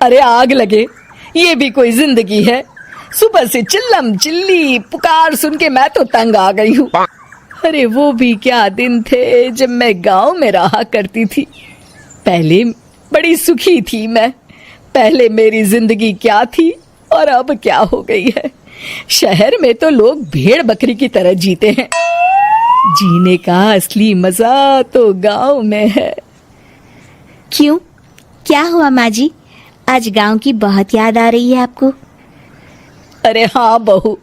अरे आग लगे, ये भी कोई जिंदगी है। सुबह से चिल्लम चिल्ली पुकार सुन के मैं तो तंग आ गई हूँ। अरे वो भी क्या दिन थे जब मैं गांव में रहा करती थी। पहले बड़ी सुखी थी मैं। पहले मेरी जिंदगी क्या थी और अब क्या हो गई है। शहर में तो लोग भेड़ बकरी की तरह जीते हैं। जीने का असली मजा तो गांव में है। क्यों, क्या हुआ माँ जी? आज गांव की बहुत याद आ रही है आपको? अरे हाँ बहू,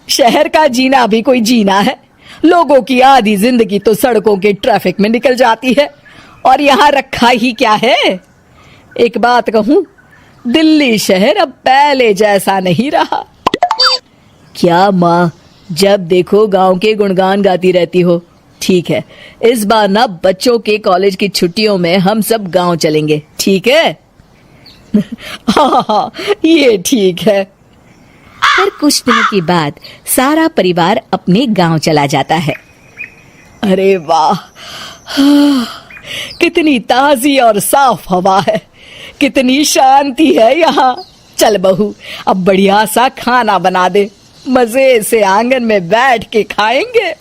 शहर का जीना भी कोई जीना है। लोगों की आधी जिंदगी तो सड़कों के ट्रैफिक में निकल जाती है और यहाँ रखा ही क्या है। एक बात कहूँ, दिल्ली शहर अब पहले जैसा नहीं रहा। क्या माँ, जब देखो गांव के गुणगान गाती रहती हो। ठीक है, इस बार ना बच्चों के कॉलेज की छुट्टियों में हम सब गांव चलेंगे, ठीक है? हाँ, ये ठीक है। पर कुछ दिनों के बाद सारा परिवार अपने गांव चला जाता है। अरे वाह, कितनी ताजी और साफ हवा है, कितनी शांति है यहाँ। चल बहू, अब बढ़िया सा खाना बना दे, मजे से आंगन में बैठ के खाएंगे।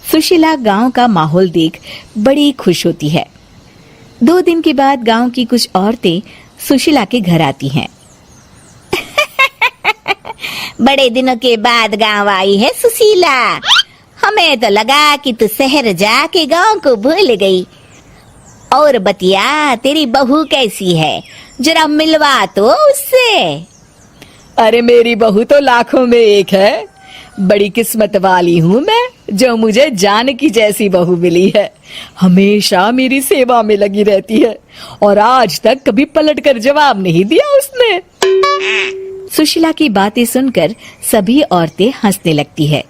सुशीला गांव का माहौल देख बड़ी खुश होती है। 2 दिन के बाद गांव की कुछ औरतें सुशीला के घर आती हैं। बड़े दिनों के बाद गांव आई है सुशीला। हमें तो लगा कि तू शहर जाके गांव को भूल गई। और बतिया, तेरी बहू कैसी है? जरा मिलवा तो उससे। अरे मेरी बहू तो लाखों में एक है। बड़ी किस्मत वाली हूँ मैं जो मुझे जानकी जैसी बहू मिली है। हमेशा मेरी सेवा में लगी रहती है और आज तक कभी पलट कर जवाब नहीं दिया उसने। सुशीला की बातें सुनकर सभी औरतें हंसने लगती है।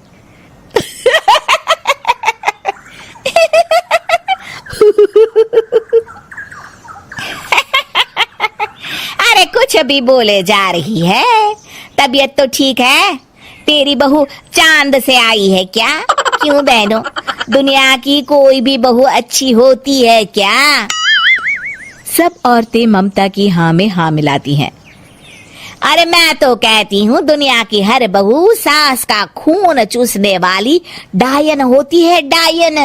अरे कुछ भी बोले जा रही है। तबीयत तो ठीक है? तेरी बहू चांद से आई है क्या? क्यों बहनों, दुनिया की कोई भी बहू अच्छी होती है क्या? सब औरतें ममता की हाँ में हाँ मिलाती हैं। अरे मैं तो कहती हूँ दुनिया की हर बहू सास का खून चूसने वाली डायन होती है, डायन।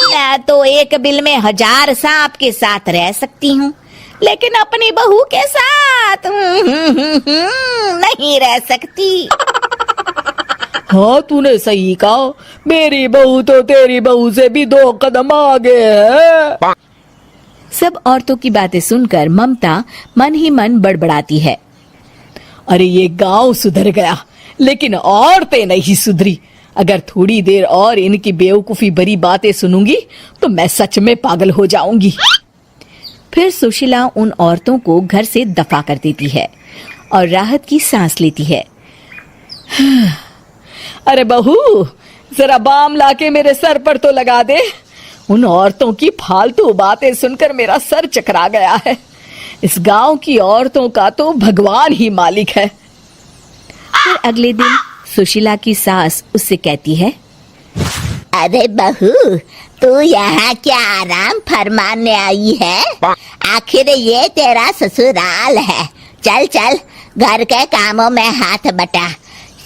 मैं तो एक बिल में 1000 सांप के साथ रह सकती हूँ, लेकिन अपनी बहू के साथ नहीं रह सकती। हाँ, तूने सही कहा। मेरी बहू तो तेरी बहू से भी 2 कदम आगे है। सब औरतों की बातें सुनकर ममता मन ही मन बड़बड़ाती है। अरे ये गांव सुधर गया, लेकिन औरतें नहीं सुधरी। अगर थोड़ी देर और इनकी बेवकूफी भरी बातें सुनूंगी तो मैं सच में पागल हो जाऊंगी। फिर सुशीला उन औरतों को घर से दफा कर देती है और राहत की सांस लेती है। अरे बहू, जरा बाम लाके मेरे सर पर तो लगा दे। उन औरतों की फालतू बातें सुनकर मेरा सर चकरा गया है। इस गांव की औरतों का तो भगवान ही मालिक है। फिर अगले दिन सुशीला की सास उससे कहती है, अरे बहू, तू यहाँ क्या आराम फरमाने आई है? आखिर ये तेरा ससुराल है। चल चल, घर के कामों में हाथ बटा।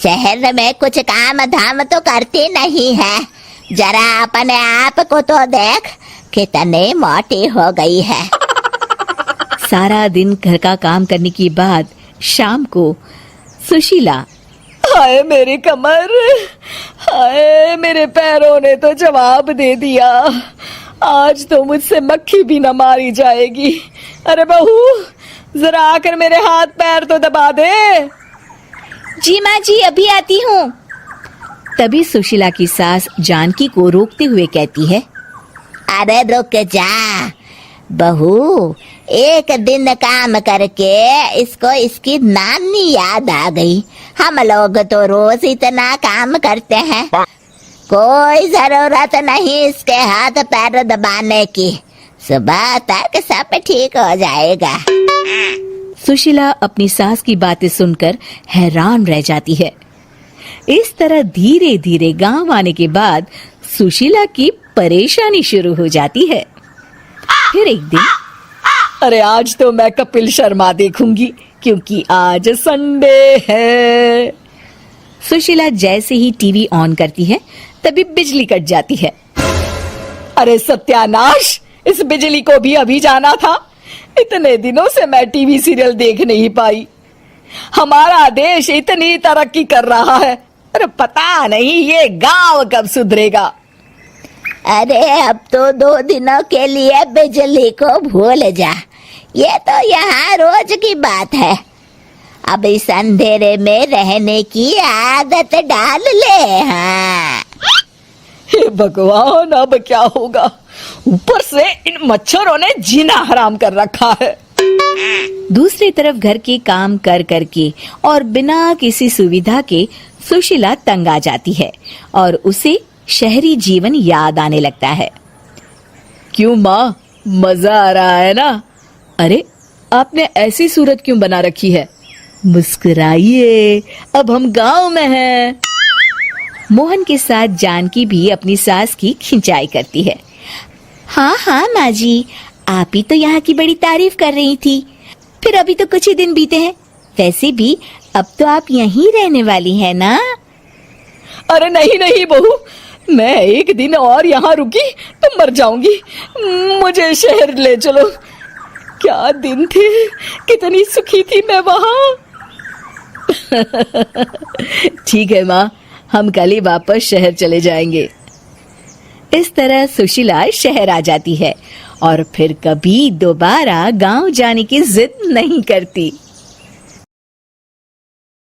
शहर में कुछ काम धाम तो करती नहीं है। जरा अपने आप को तो देख, कितनी मोटी हो गई है। सारा दिन घर का काम करने के बाद शाम को सुशीला, हाय मेरी कमर, हाय मेरे पैरों ने तो जवाब दे दिया। आज तो मुझसे मक्खी भी न मारी जाएगी। अरे बहू, जरा आकर मेरे हाथ पैर तो दबा दे। जी माँ जी, अभी आती हूँ। तभी सुशीला की सास जानकी को रोकते हुए कहती है, अरे रुक जा बहू, एक दिन काम करके इसको इसकी नानी याद आ गई। हम लोग तो रोज इतना काम करते हैं, कोई जरूरत नहीं इसके हाथ पैर दबाने की। सुबह तक सब ठीक हो जाएगा। सुशीला अपनी सास की बातें सुनकर हैरान रह जाती है। इस तरह धीरे धीरे गांव आने के बाद सुशीला की परेशानी शुरू हो जाती है। फिर एक दिन, अरे आज तो मैं कपिल शर्मा देखूंगी क्योंकि आज संडे है। सुशीला जैसे ही टीवी ऑन करती है तभी बिजली कट जाती है। अरे सत्यानाश, इस बिजली को भी अभी जाना था। इतने दिनों से मैं टीवी सीरियल देख नहीं पाई। हमारा देश इतनी तरक्की कर रहा है, अरे पता नहीं ये गांव कब सुधरेगा। अरे अब तो 2 दिनों के लिए बिजली को भूल जा, ये तो यहाँ रोज की बात है। अब इस अंधेरे में रहने की आदत डाल ले। हाँ हे भगवान, अब क्या होगा? ऊपर से इन मच्छरों ने जीना हराम कर रखा है। दूसरी तरफ घर के काम कर करके और बिना किसी सुविधा के सुशीला तंग आ जाती है और उसे शहरी जीवन याद आने लगता है। क्यों माँ, मजा आ रहा है ना? अरे आपने ऐसी सूरत क्यों बना रखी है? मुस्कुराइए, अब हम गांव में हैं। मोहन के साथ जानकी भी अपनी सास की खिंचाई करती है। हाँ हाँ माँ जी, आप ही तो यहाँ की बड़ी तारीफ कर रही थी। फिर अभी तो कुछ ही दिन बीते हैं, वैसे भी अब तो आप यहीं रहने वाली है ना? अरे नहीं नहीं बहू, मैं एक दिन और यहाँ रुकी तो मर जाऊंगी। मुझे शहर ले चलो। क्या दिन थे, कितनी सुखी थी मैं वहाँ। ठीक है माँ, हम कल ही वापस शहर चले जाएंगे। इस तरह सुशीला शहर आ जाती है और फिर कभी दोबारा गांव जाने की जिद नहीं करती।